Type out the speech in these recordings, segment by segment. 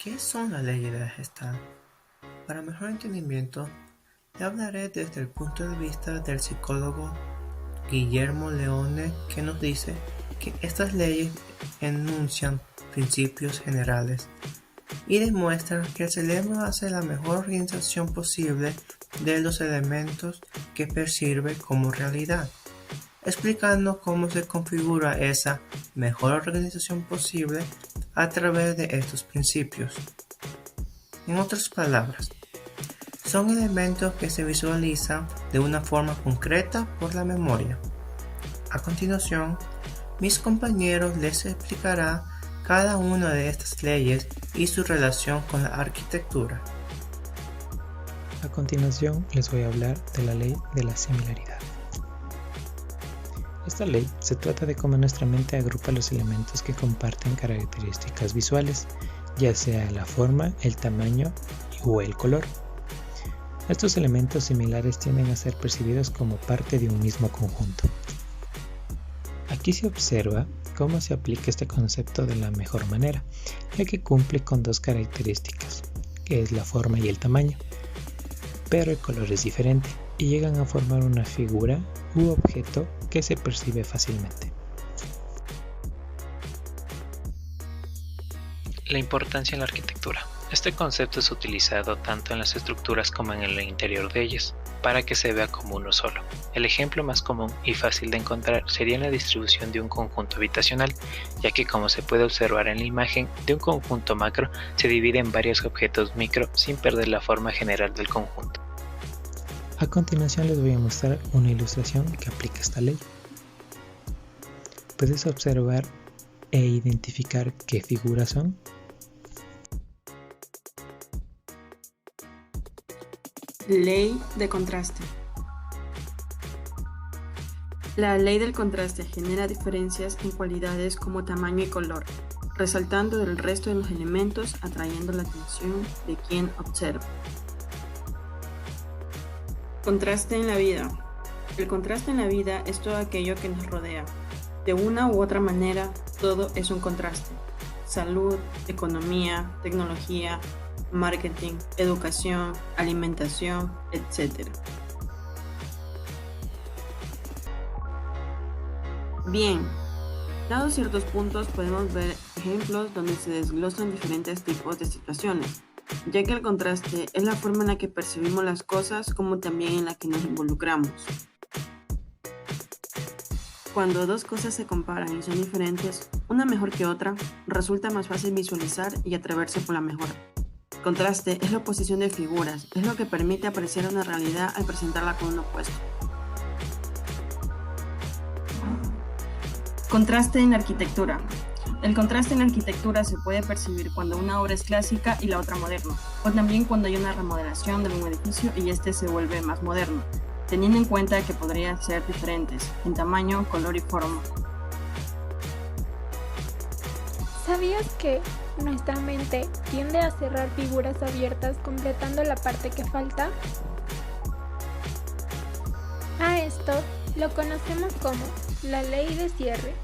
¿Qué son las leyes de la Gestalt? Para mejor entendimiento, le hablaré desde el punto de vista del psicólogo Guillermo Leone, que nos dice que estas leyes enuncian principios generales y demuestran que el cerebro hace la mejor organización posible de los elementos que percibe como realidad, explicando cómo se configura esa mejor organización posible a través de estos principios. En otras palabras, son elementos que se visualizan de una forma concreta por la memoria. A continuación, mis compañeros les explicarán cada una de estas leyes y su relación con la arquitectura. A continuación les voy a hablar de la ley de la similaridad. Esta ley se trata de cómo nuestra mente agrupa los elementos que comparten características visuales, ya sea la forma, el tamaño o el color. Estos elementos similares tienden a ser percibidos como parte de un mismo conjunto. Aquí se observa cómo se aplica este concepto de la mejor manera, ya que cumple con dos características, que es la forma y el tamaño, pero el color es diferente y llegan a formar una figura u objeto que se percibe fácilmente. La importancia en la arquitectura. Este concepto es utilizado tanto en las estructuras como en el interior de ellas, para que se vea como uno solo. El ejemplo más común y fácil de encontrar sería en la distribución de un conjunto habitacional, ya que como se puede observar en la imagen, de un conjunto macro se divide en varios objetos micro sin perder la forma general del conjunto. A continuación les voy a mostrar una ilustración que aplica esta ley. ¿Puedes observar e identificar qué figuras son? Ley de contraste. La ley del contraste genera diferencias en cualidades como tamaño y color, resaltando del resto de los elementos, atrayendo la atención de quien observa. Contraste en la vida. El contraste en la vida es todo aquello que nos rodea. De una u otra manera, todo es un contraste. Salud, economía, tecnología, marketing, educación, alimentación, etc. Bien, dados ciertos puntos podemos ver ejemplos donde se desglosan diferentes tipos de situaciones, ya que el contraste es la forma en la que percibimos las cosas como también en la que nos involucramos. Cuando dos cosas se comparan y son diferentes, una mejor que otra, resulta más fácil visualizar y atreverse por la mejor. Contraste es la oposición de figuras, es lo que permite apreciar una realidad al presentarla con un opuesto. Contraste en la arquitectura. El contraste en la arquitectura se puede percibir cuando una obra es clásica y la otra moderna, o también cuando hay una remodelación de un edificio y este se vuelve más moderno, teniendo en cuenta que podrían ser diferentes en tamaño, color y forma. ¿Sabías que nuestra mente tiende a cerrar figuras abiertas completando la parte que falta? A esto lo conocemos como la ley de cierre.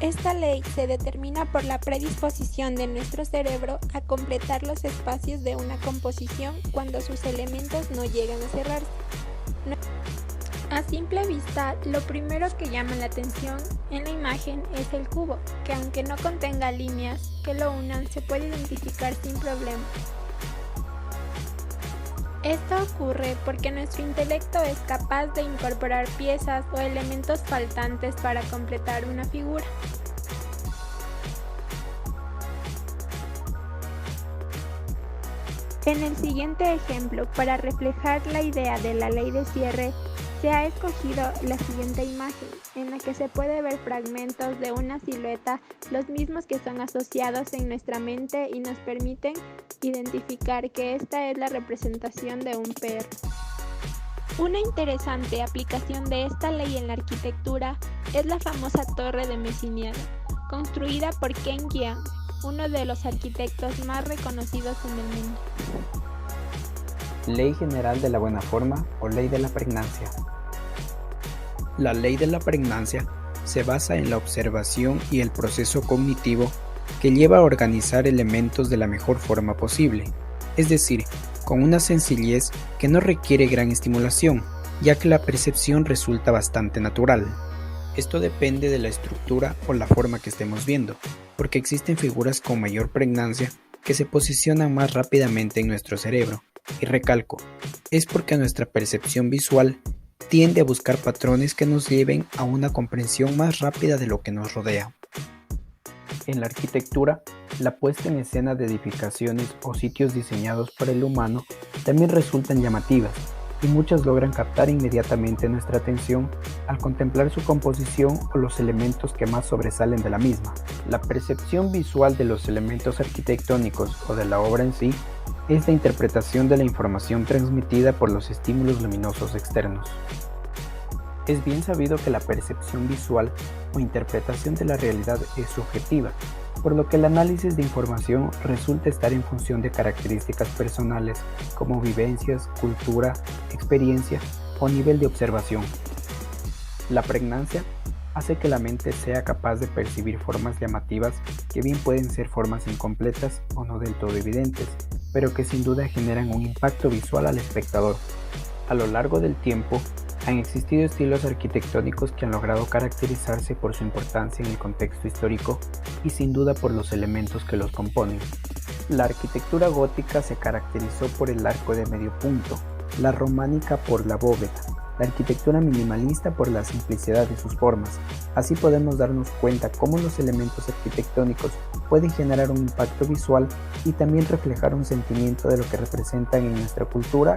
Esta ley se determina por la predisposición de nuestro cerebro a completar los espacios de una composición cuando sus elementos no llegan a cerrarse. A simple vista, lo primero que llama la atención en la imagen es el cubo, que aunque no contenga líneas que lo unan, se puede identificar sin problema. Esto ocurre porque nuestro intelecto es capaz de incorporar piezas o elementos faltantes para completar una figura. En el siguiente ejemplo, para reflejar la idea de la ley de cierre, se ha escogido la siguiente imagen, en la que se puede ver fragmentos de una silueta, los mismos que son asociados en nuestra mente y nos permiten identificar que esta es la representación de un perro. Una interesante aplicación de esta ley en la arquitectura es la famosa Torre de Messiniana, construida por Ken Giang, uno de los arquitectos más reconocidos en el mundo. Ley general de la buena forma o ley de la pregnancia. La ley de la pregnancia se basa en la observación y el proceso cognitivo que lleva a organizar elementos de la mejor forma posible, es decir, con una sencillez que no requiere gran estimulación, ya que la percepción resulta bastante natural. Esto depende de la estructura o la forma que estemos viendo, porque existen figuras con mayor pregnancia que se posicionan más rápidamente en nuestro cerebro. Y recalco, es porque nuestra percepción visual tiende a buscar patrones que nos lleven a una comprensión más rápida de lo que nos rodea. En la arquitectura, la puesta en escena de edificaciones o sitios diseñados por el humano también resultan llamativas, y muchas logran captar inmediatamente nuestra atención al contemplar su composición o los elementos que más sobresalen de la misma. La percepción visual de los elementos arquitectónicos o de la obra en sí es la interpretación de la información transmitida por los estímulos luminosos externos. Es bien sabido que la percepción visual o interpretación de la realidad es subjetiva, por lo que el análisis de información resulta estar en función de características personales como vivencias, cultura, experiencia o nivel de observación. La pregnancia hace que la mente sea capaz de percibir formas llamativas que bien pueden ser formas incompletas o no del todo evidentes, pero que sin duda generan un impacto visual al espectador. A lo largo del tiempo, han existido estilos arquitectónicos que han logrado caracterizarse por su importancia en el contexto histórico y sin duda por los elementos que los componen. La arquitectura gótica se caracterizó por el arco de medio punto, la románica por la bóveda, la arquitectura minimalista por la simplicidad de sus formas. Así podemos darnos cuenta cómo los elementos arquitectónicos pueden generar un impacto visual y también reflejar un sentimiento de lo que representan en nuestra cultura.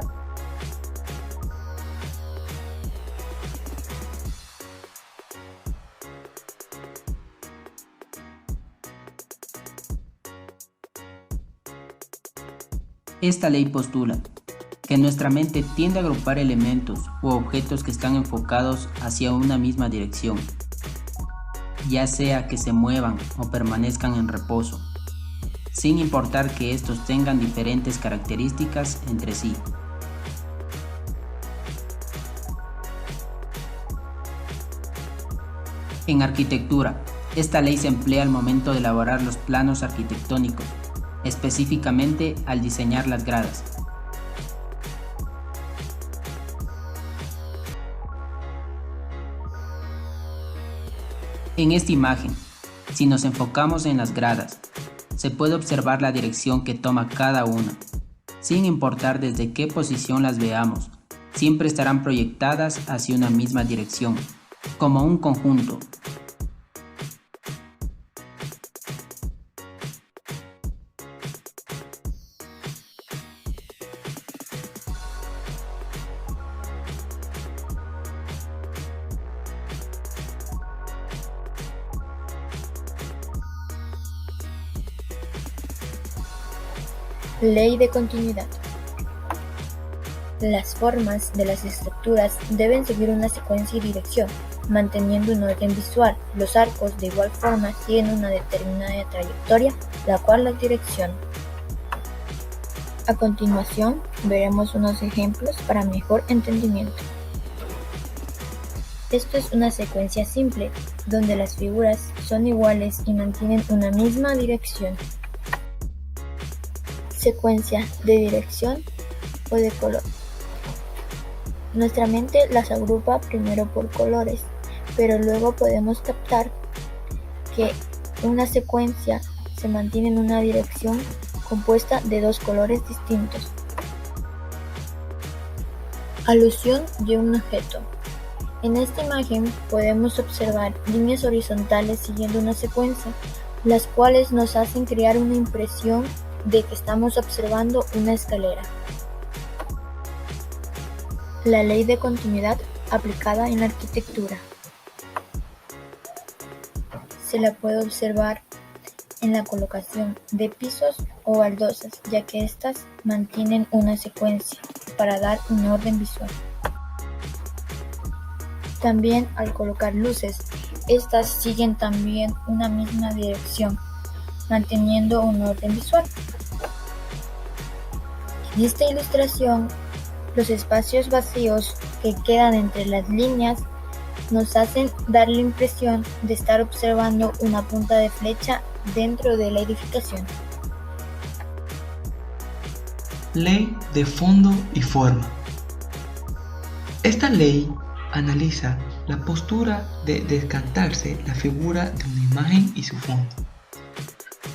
Esta ley postula que nuestra mente tiende a agrupar elementos u objetos que están enfocados hacia una misma dirección, ya sea que se muevan o permanezcan en reposo, sin importar que estos tengan diferentes características entre sí. En arquitectura, esta ley se emplea al momento de elaborar los planos arquitectónicos, específicamente al diseñar las gradas. En esta imagen, si nos enfocamos en las gradas, se puede observar la dirección que toma cada una. Sin importar desde qué posición las veamos, siempre estarán proyectadas hacia una misma dirección, como un conjunto. Ley de continuidad. Las formas de las estructuras deben seguir una secuencia y dirección, manteniendo un orden visual. Los arcos, de igual forma, siguen una determinada trayectoria, la cual la dirección. A continuación, veremos unos ejemplos para mejor entendimiento. Esto es una secuencia simple, donde las figuras son iguales y mantienen una misma dirección. Secuencia de dirección o de color. Nuestra mente las agrupa primero por colores, pero luego podemos captar que una secuencia se mantiene en una dirección compuesta de dos colores distintos. Alusión de un objeto. En esta imagen podemos observar líneas horizontales siguiendo una secuencia, las cuales nos hacen crear una impresión de que estamos observando una escalera. La ley de continuidad aplicada en la arquitectura. Se la puede observar en la colocación de pisos o baldosas, ya que éstas mantienen una secuencia para dar un orden visual. También al colocar luces, estas siguen también una misma dirección, manteniendo un orden visual. En esta ilustración, los espacios vacíos que quedan entre las líneas nos hacen dar la impresión de estar observando una punta de flecha dentro de la edificación. Ley de fondo y forma. Esta ley analiza la postura de descartarse la figura de una imagen y su fondo.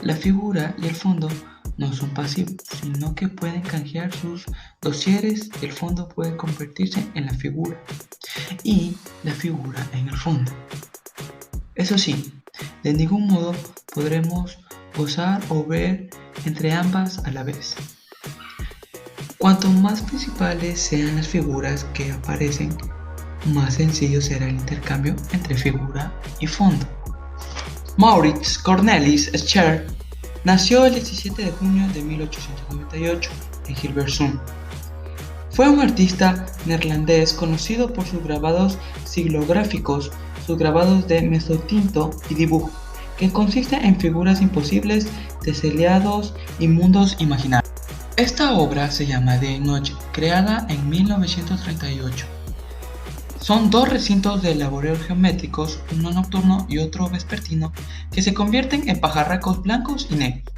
La figura y el fondo no son pasivos, sino que pueden canjear sus dosieres. El fondo puede convertirse en la figura y la figura en el fondo. Eso sí, de ningún modo podremos gozar o ver entre ambas a la vez. Cuanto más principales sean las figuras que aparecen, más sencillo será el intercambio entre figura y fondo. Maurits Cornelis Schär nació el 17 de junio de 1898 en Hilversum. Fue un artista neerlandés conocido por sus grabados xilográficos, sus grabados de mezzotinto y dibujo, que consisten en figuras imposibles, teselados y mundos imaginarios. Esta obra se llama De Noche, creada en 1938. Son dos recintos de laboreos geométricos, uno nocturno y otro vespertino, que se convierten en pajarracos blancos y negros,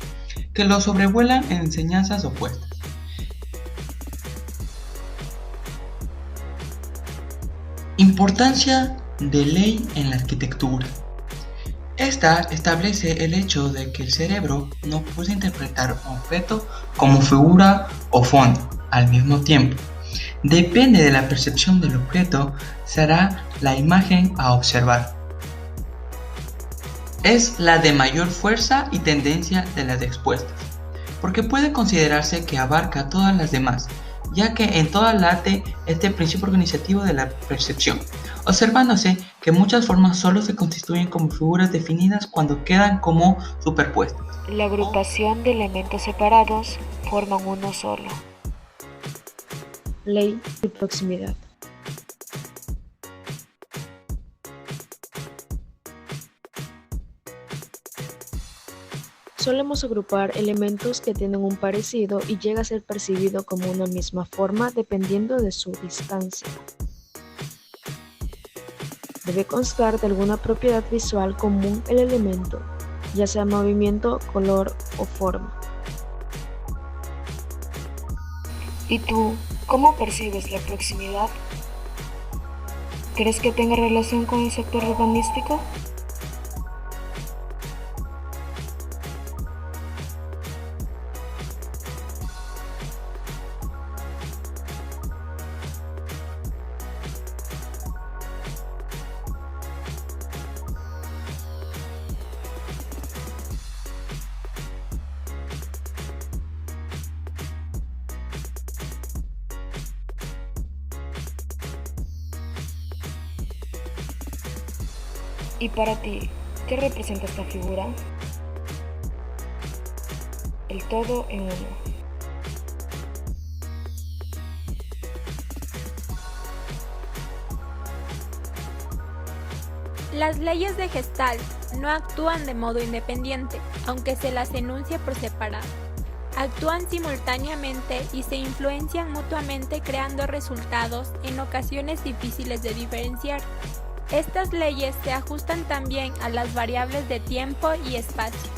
que los sobrevuelan en enseñanzas opuestas. Importancia de ley en la arquitectura. Esta establece el hecho de que el cerebro no puede interpretar un objeto como figura o fondo al mismo tiempo. Depende de la percepción del objeto, será la imagen a observar. Es la de mayor fuerza y tendencia de las expuestas, porque puede considerarse que abarca todas las demás, ya que en toda el arte este principio organizativo de la percepción, observándose que muchas formas solo se constituyen como figuras definidas cuando quedan como superpuestas. La agrupación de elementos separados forman uno solo. Ley de proximidad. Solemos agrupar elementos que tienen un parecido y llega a ser percibido como una misma forma dependiendo de su distancia. Debe constar de alguna propiedad visual común el elemento, ya sea movimiento, color o forma. ¿Y tú, cómo percibes la proximidad? ¿Crees que tenga relación con el sector urbanístico? ¿Y para ti, qué representa esta figura? El todo en uno. Las leyes de Gestalt no actúan de modo independiente, aunque se las enuncie por separado. Actúan simultáneamente y se influencian mutuamente creando resultados en ocasiones difíciles de diferenciar. Estas leyes se ajustan también a las variables de tiempo y espacio.